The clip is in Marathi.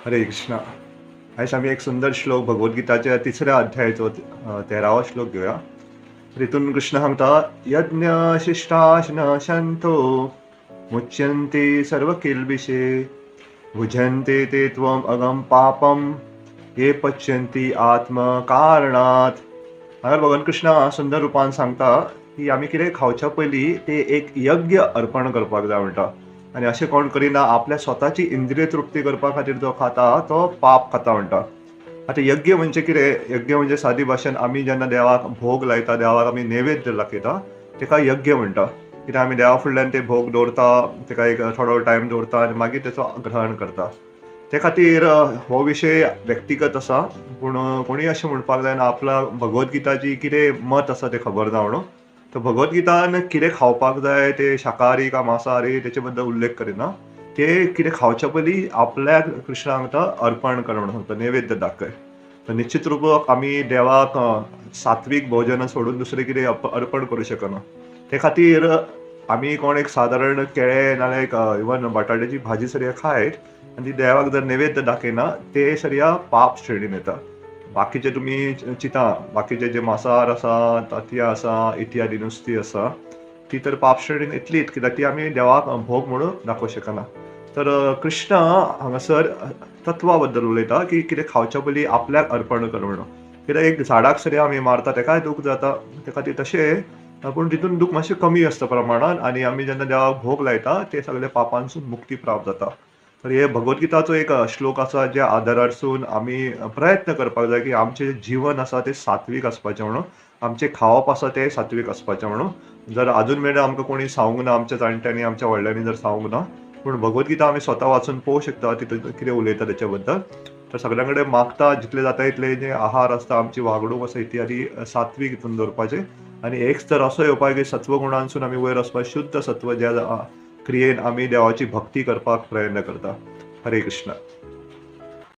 हरे कृष्णा. आयज आमी एक सुंदर श्लोक भगवद्गीताच्या 3ऱ्या अध्यायाचो 13वा श्लोक घेऊया. तितून कृष्ण सांगता, यज्ञ शिष्टाशन शंतो मुच्यन्ते सर्व किल्बिषे भुजन्ते ते त्वम अगम पापम ये पच्यन्ति आत्म कारणात. हांगा भगवान कृष्ण सुंदर रुपान सांगता की आमी कितें खावच्या पयलीं ते एक यज्ञ अर्पण करपाक जाय म्हणटा. आनी अशें कोण करिना आपल्या स्वताची इंद्रिय तृप्ती करपा खातीर जो खाता तो पाप खाता म्हणटा. आतां यज्ञ म्हणजे कितें? यज्ञ म्हणजे सादी भाशेन आमी जेन्ना देवाक भोग लायता, देवाक आमी नैवेद्य दाखयता, तेका यज्ञ म्हणटा. कित्याक आमी देवा फुडल्यान ते भोग दवरता, तेका एक थोडो टायम दवरता आनी मागीर तेचो ग्रहण करता. ते खातीर हो विशय व्यक्तिगत आसा, पूण कोणीय अशें म्हणपाक जायना आपल्या भगवद्गीताची कितें मत आसा तें खबर ना म्हणून. तर भगवद्गीतान कितें खावपाक जाय, ते शाकाहारी का मांसाहारी तेचे बद्दल उल्लेख करिना. ते कितें खावच्या पयलीं आपल्याक कृष्ण सांगता अर्पण कर म्हणून सांगता, नैवेद्य दाखय. तर निश्चित रूपाक आमी देवाक सात्वीक भोजन सोडून दुसरें कितें अर्पण करूं शकना. ते खातीर आमी कोण एक सादारण केळें नाल्यार एक इवन बटाट्याची भाजी सरिया खायत आनी ती देवाक जर नैवेद्य दाखयना, ते सरिया पाप श्रेणीन येता. बाकीचे तुमी चिंता, बाकीचे जे मांसाहार आसा, तांतयां आसा, इत्यादी नुस्तीं आसा, ती तर पाप श्रेणीन येतलीच, कित्याक ती आमी देवाक भोग म्हणून दाखोवंक शकना. तर कृष्ण हांगासर तत्वा बद्दल उलयता की कितें खावच्या पयलीं आपल्याक अर्पण कर म्हणून. कित्याक एक झाडाक सरिया आमी मारता तेकाय दूख जाता, ते खातीर तशें पूण तितून दूख मातशें कमी आसता प्रमाणान, आनी आमी जेन्ना देवाक भोग लायता ते सगळे पापांसून मुक्ती प्राप्त जाता. तर हे भगवद्गीताचो एक श्लोक आसा ज्या आदारारसून आमी प्रयत्न करपाक जाय की आमचें जीवन आसा तें सात्वीक आसपाचें म्हणून, आमचें खावप आसा तें सात्वीक आसपाचें म्हणून. जर अजून मेरेन आमकां कोणी सांगूंक ना, आमच्या जाणट्यांनी आमच्या व्हडल्यांनी जर सांगूंक ना, पूण भगवद्गीता आमी स्वता वाचून पळोवंक शकता तितून कितें उलयता तेच्या बद्दल. तर सगळ्यां कडेन मागता जितले जाता तितले जे आहार आसता, आमची वागणूक आसा इत्यादी सात्वीक हितून दवरपाचें. आनी एक स्तर असो येवपाक की सत्वगुणांसून आमी वयर वचपाक, शुद्ध सत्व ज्या क्रियेन आमी देवाची भक्ती करपाक प्रयत्न करता. हरे कृष्ण.